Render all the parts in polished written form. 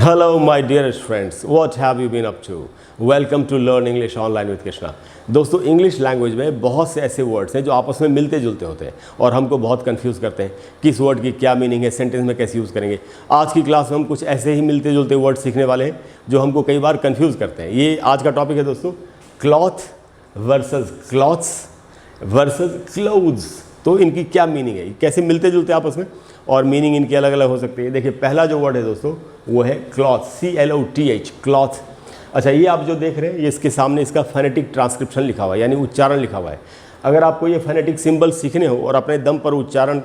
Hello my dearest friends, what have you been up to? Welcome to Learn English Online with Krishna। दोस्तों English language में बहुत से ऐसे words हैं जो आपस में मिलते जुलते होते हैं और हमको बहुत कंफ्यूज करते हैं किस वर्ड की क्या मीनिंग है, सेंटेंस में कैसे यूज़ करेंगे। आज की क्लास में हम कुछ ऐसे ही मिलते जुलते वर्ड सीखने वाले हैं जो हमको कई बार कंफ्यूज करते हैं। ये आज का टॉपिक है दोस्तों, cloth versus clothes versus clothes. तो इनकी क्या मीनिंग है, कैसे मिलते जुलते आपस में और मीनिंग इनकी अलग अलग हो सकती है। देखिए पहला जो वर्ड है दोस्तों वो है क्लॉथ, CLOTH, क्लॉथ। अच्छा, ये आप जो देख रहे हैं ये इसके सामने इसका फोनेटिक ट्रांसक्रिप्शन लिखा हुआ है, यानी उच्चारण लिखा हुआ है। अगर आपको ये फोनेटिक सिंबल सीखने हो और अपने दम पर उच्चारण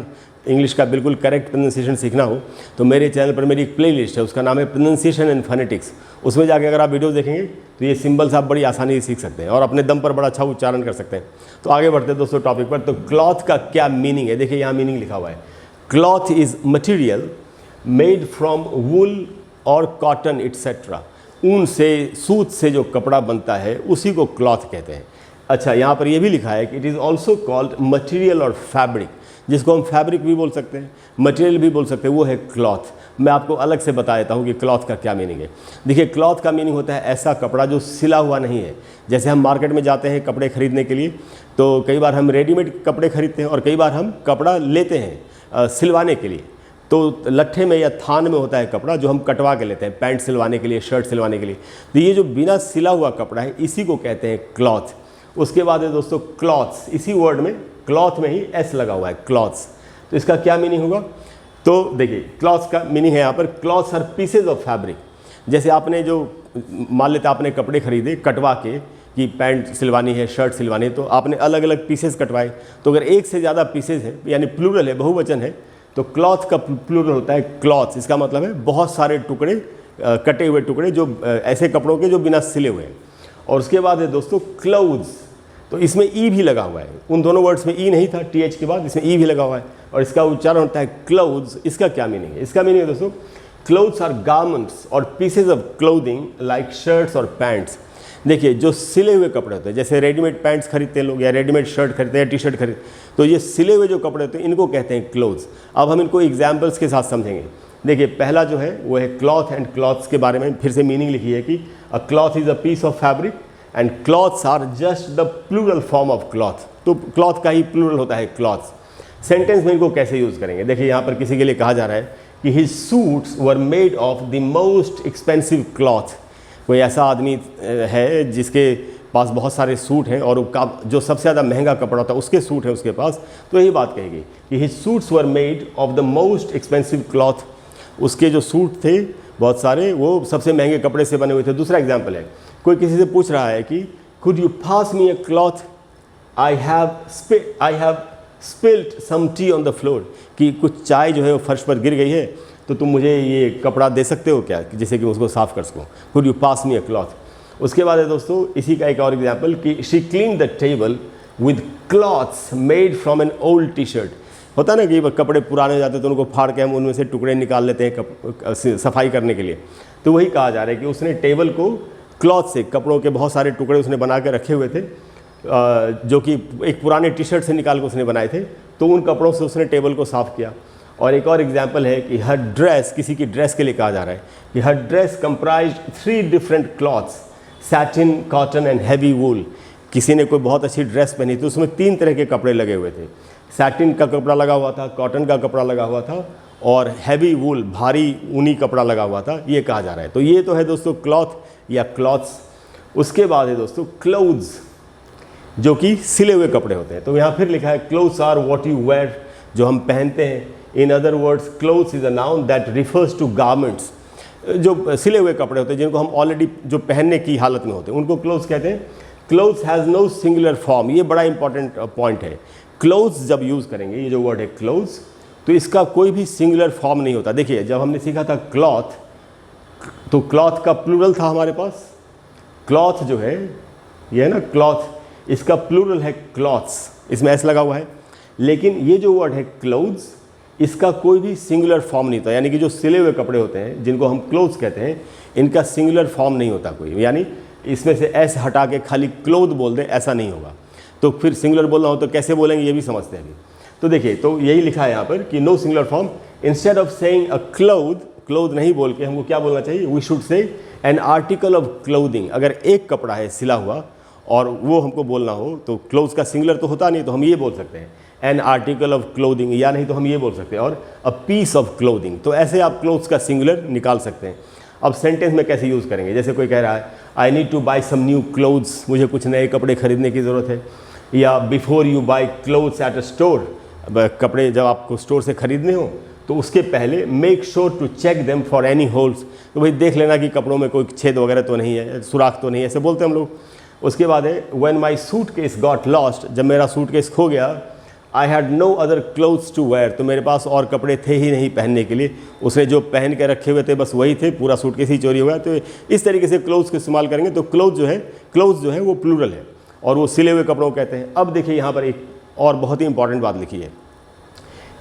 इंग्लिश का बिल्कुल करेक्ट प्रोनाउंसिएशन सीखना हो तो मेरे चैनल पर मेरी एक प्लेलिस्ट है, उसका नाम है प्रोनाउंसिएशन एंड फोनेटिक्स। उसमें जाके अगर आप वीडियो देखेंगे तो ये सिंबल्स आप बड़ी आसानी से सीख सकते हैं और अपने दम पर बड़ा अच्छा उच्चारण कर सकते हैं। तो आगे बढ़ते हैं दोस्तों टॉपिक पर। तो क्लॉथ का क्या मीनिंग है, देखिए यहाँ मीनिंग लिखा हुआ है। Cloth is material made from wool और कॉटन एटसेट्रा। ऊन से, सूत से जो कपड़ा बनता है उसी को क्लॉथ कहते हैं। अच्छा, यहाँ पर यह भी लिखा है कि it is also called material और फैब्रिक, जिसको हम फैब्रिक भी बोल सकते हैं, मटेरियल भी बोल सकते हैं, वो है क्लॉथ। मैं आपको अलग से बता देता हूँ कि क्लॉथ का क्या मीनिंग है। देखिए क्लॉथ का मीनिंग होता है ऐसा कपड़ा जो सिला हुआ नहीं है। जैसे हम मार्केट में जाते हैं कपड़े खरीदने के लिए तो कई बार हम रेडीमेड कपड़े खरीदते हैं और कई बार हम कपड़ा लेते हैं सिलवाने के लिए। तो लट्ठे में या थान में होता है कपड़ा जो हम कटवा के लेते हैं पैंट सिलवाने के लिए, शर्ट सिलवाने के लिए। तो ये जो बिना सिला हुआ कपड़ा है इसी को कहते हैं क्लॉथ। उसके बाद है दोस्तों क्लॉथ्स, इसी वर्ड में क्लॉथ में ही एस लगा हुआ है, क्लॉथ्स। तो इसका क्या मीनिंग होगा, तो देखिए क्लॉथ्स का मीनिंग है यहाँ पर clothes are pieces of fabric. जैसे आपने जो मान लेते आपने कपड़े खरीदे कटवा के कि पैंट सिलवानी है, शर्ट सिलवानी है, तो आपने अलग अलग पीसेज कटवाए। तो अगर एक से ज़्यादा पीसेज है यानी प्लूरल है, बहुवचन है, तो क्लॉथ का प्लूरल होता है क्लॉथ्स। इसका मतलब है बहुत सारे टुकड़े, कटे हुए टुकड़े जो ऐसे कपड़ों के जो बिना सिले हुए हैं। और उसके बाद है दोस्तों क्लोथ्स, तो इसमें ई भी लगा हुआ है। उन दोनों वर्ड्स में ई नहीं था, TH के बाद इसमें ई भी लगा हुआ है और इसका उच्चारण होता है क्लोथ्स। इसका क्या मीनिंग है, इसका मीनिंग है दोस्तों क्लोथ्स आर गारमेंट्स और pieces of clothing like shirts और पैंट्स। देखिए जो सिले हुए कपड़े होते हैं, जैसे रेडीमेड पैंट्स खरीदते हैं लोग या रेडीमेड शर्ट खरीदते हैं, टी-शर्ट खरीदते हैं, तो ये सिले हुए जो कपड़े होते हैं इनको कहते हैं क्लोथ्स। अब हम इनको एग्जाम्पल्स के साथ समझेंगे। देखिए पहला जो है वो है क्लॉथ एंड क्लॉथ्स के बारे में फिर से मीनिंग लिखी है कि a cloth is a piece of fabric and clothes are just the plural form of cloth. तो क्लॉथ का ही प्लूरल होता है क्लॉथ्स। सेंटेंस में इनको कैसे यूज़ करेंगे, देखिए यहाँ पर किसी के लिए कहा जा रहा है कि his suits were made of the most expensive cloth. कोई ऐसा आदमी है जिसके पास बहुत सारे सूट हैं और जो सबसे ज़्यादा महंगा कपड़ा होता है उसके सूट है उसके पास, तो यही बात कहेगी कि his suits were made of the most expensive cloth. उसके जो सूट थे बहुत सारे वो सबसे महंगे कपड़े से बने हुए थे। दूसरा एग्जाम्पल है, कोई किसी से पूछ रहा है कि could you pass me a cloth, I have spilled some tea on the floor, कि कुछ चाय जो है वो फर्श पर गिर गई है तो तुम मुझे ये कपड़ा दे सकते हो क्या, जिससे कि उसको साफ़ कर सकूँ। Could you pass me a cloth. उसके बाद है दोस्तों इसी का एक और एग्जाम्पल कि she clean the table with clothes made from an old T shirt. होता है ना कि कपड़े पुराने हो जाते हैं तो उनको फाड़ के हम उनमें से टुकड़े निकाल लेते हैं सफाई करने के लिए। तो वही कहा जा रहा है कि उसने टेबल को क्लॉथ से, कपड़ों के बहुत सारे टुकड़े उसने बना के रखे हुए थे जो कि एक पुराने टी-शर्ट से निकाल के उसने बनाए थे, तो उन कपड़ों से उसने टेबल को साफ़ किया। और एक और एग्जाम्पल है कि हर ड्रेस, किसी की ड्रेस के लिए कहा जा रहा है कि हर dress comprised 3 different cloths, satin, cotton and heavy wool. किसी ने कोई बहुत अच्छी ड्रेस पहनी तो उसमें 3 तरह के कपड़े लगे हुए थे। सैटिन का कपड़ा लगा हुआ था, कॉटन का कपड़ा लगा हुआ था और हैवी वूल, भारी ऊनी कपड़ा लगा हुआ था, ये कहा जा रहा है। तो ये तो है दोस्तों क्लॉथ या क्लॉथ्स। उसके बाद है दोस्तों क्लोथ्स, जो कि सिले हुए कपड़े होते हैं। तो यहाँ फिर लिखा है clothes are what you wear, जो हम पहनते हैं। In other words clothes is a noun that refers to garments. जो सिले हुए कपड़े होते हैं जिनको हम ऑलरेडी जो पहनने की हालत में होते हैं उनको क्लोथ्स कहते हैं। Clothes has no singular form, ये बड़ा इंपॉर्टेंट पॉइंट है। क्लोथ्स जब यूज़ करेंगे, ये जो वर्ड है क्लोथ्स, तो इसका कोई भी सिंगुलर फॉर्म नहीं होता। देखिए जब हमने सीखा था क्लॉथ, तो क्लॉथ का प्लूरल था हमारे पास। क्लॉथ जो है ये है ना क्लॉथ, इसका प्लूरल है क्लॉथ्स, इसमें एस लगा हुआ है। लेकिन ये जो वर्ड है क्लोथ्स, इसका कोई भी सिंगुलर फॉर्म नहीं होता। यानी कि जो सिले हुए कपड़े होते हैं जिनको हम क्लोथ्स कहते हैं, इनका सिंगुलर फॉर्म नहीं होता कोई। यानी इसमें से एस हटा के खाली क्लोथ बोल दें, ऐसा नहीं होगा। तो फिर सिंगुलर बोलना हो तो कैसे बोलेंगे ये भी समझते हैं अभी। तो देखिए, तो यही लिखा है यहाँ पर कि no singular form, instead of saying a cloth cloth नहीं बोल के हमको क्या बोलना चाहिए, we should say an article of clothing. अगर एक कपड़ा है सिला हुआ और वो हमको बोलना हो तो क्लोथ्स का सिंगुलर तो होता नहीं, तो हम ये बोल सकते हैं एन आर्टिकल ऑफ क्लोथिंग, या नहीं तो हम ये बोल सकते हैं और अ पीस ऑफ क्लोथिंग। तो ऐसे आप क्लोथ्स का सिंगुलर निकाल सकते हैं। अब सेंटेंस में कैसे यूज़ करेंगे, जैसे कोई कह रहा है I need to buy some new clothes, मुझे कुछ नए कपड़े खरीदने की ज़रूरत है, या before you buy clothes at a store, कपड़े जब आपको स्टोर से खरीदने हो तो उसके पहले make sure to check them for any holes, तो भाई देख लेना कि कपड़ों में कोई छेद वगैरह तो नहीं है, सुराख तो नहीं है, ऐसे बोलते हैं हम लोग। उसके बाद है when my suitcase got lost, जब मेरा सूटकेस खो गया, I had no other clothes to wear, तो मेरे पास और कपड़े थे ही नहीं पहनने के लिए, उसने जो पहन के रखे हुए थे बस वही थे, पूरा सूटकेस ही चोरी हो गया। तो इस तरीके से क्लोथ्स का इस्तेमाल करेंगे तो क्लोथ जो है वो प्लूरल है और वो सिले हुए कपड़ों को कहते हैं। अब देखिए यहाँ पर एक और बहुत ही इंपॉर्टेंट बात लिखी है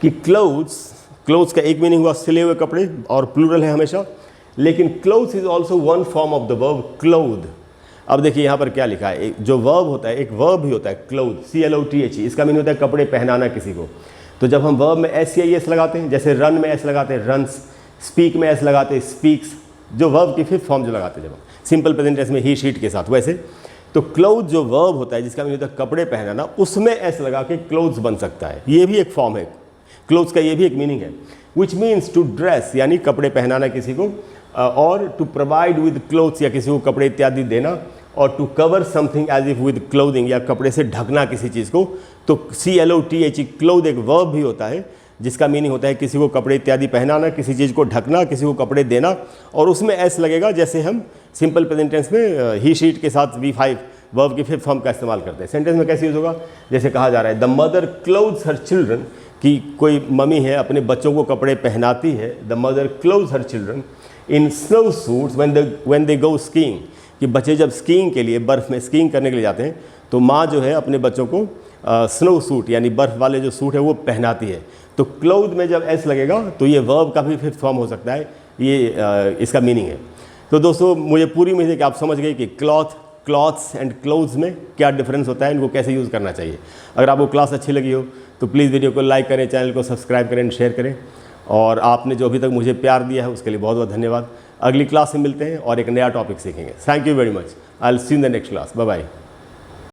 कि क्लोथ्स का एक मीनिंग हुआ सिले हुए कपड़े और प्लूरल है हमेशा, लेकिन clothes is also one form of the verb cloth. अब देखिए यहाँ पर क्या लिखा है, एक जो वर्ब होता है, एक वर्ब भी होता है क्लोथ, CLOTH, इसका मीनिंग होता है कपड़े पहनाना किसी को। तो जब हम वर्ब में SCIS लगाते हैं, जैसे रन में S लगाते हैं रन्स, स्पीक में S लगाते हैं स्पीक्स, जो वर्ब की फिफ्थ फॉर्म जो लगाते हैं जब हम सिंपल प्रेजेंट टेंस में ही शीट के साथ, वैसे तो क्लोथ जो वर्ब होता है जिसका मीनिंग होता है कपड़े पहनाना, उसमें S लगा के क्लोथ्स बन सकता है, ये भी एक फॉर्म है क्लोथ्स का, ये भी एक मीनिंग है। विच मीन्स टू ड्रेस, यानी कपड़े पहनाना किसी को, और टू प्रोवाइड विद क्लोथ्स, या किसी को कपड़े इत्यादि देना, और to cover something as if with clothing, या कपड़े से ढकना किसी चीज़ को। तो CLOTH क्लोथ एक वर्ब भी होता है जिसका मीनिंग होता है किसी को कपड़े इत्यादि पहनाना, किसी चीज़ को ढकना, किसी को कपड़े देना, और उसमें S लगेगा, जैसे हम सिंपल प्रेजेंट टेंस में ही शीट के साथ V5 वर्ब की फिफ्थ फॉर्म का इस्तेमाल करते हैं। सेंटेंस में कैसे यूज़ होगा, जैसे कहा जा रहा है the mother clothes her children, कि कोई मम्मी है अपने बच्चों को कपड़े पहनाती है, the mother clothes her children in snow suits when they go skiing, कि बच्चे जब स्कीइंग के लिए, बर्फ़ में स्कीइंग करने के लिए जाते हैं तो माँ जो है अपने बच्चों को स्नो सूट यानी बर्फ़ वाले जो सूट है वो पहनाती है। तो क्लोथ में जब S लगेगा तो ये वर्ब का भी फिफ्थ फॉर्म हो सकता है, ये इसका मीनिंग है। तो दोस्तों मुझे पूरी उम्मीद है कि आप समझ गए कि क्लॉथ्स एंड क्लोथ्स में क्या डिफरेंस होता है, इनको कैसे यूज़ करना चाहिए। अगर आपको क्लास अच्छी लगी हो तो प्लीज़ वीडियो को लाइक करें, चैनल को सब्सक्राइब करें, शेयर करें, और आपने जो अभी तक मुझे प्यार दिया है उसके लिए बहुत बहुत धन्यवाद। अगली क्लास में मिलते हैं और एक नया टॉपिक सीखेंगे। Thank you very much. I will see you in the next class. Bye bye.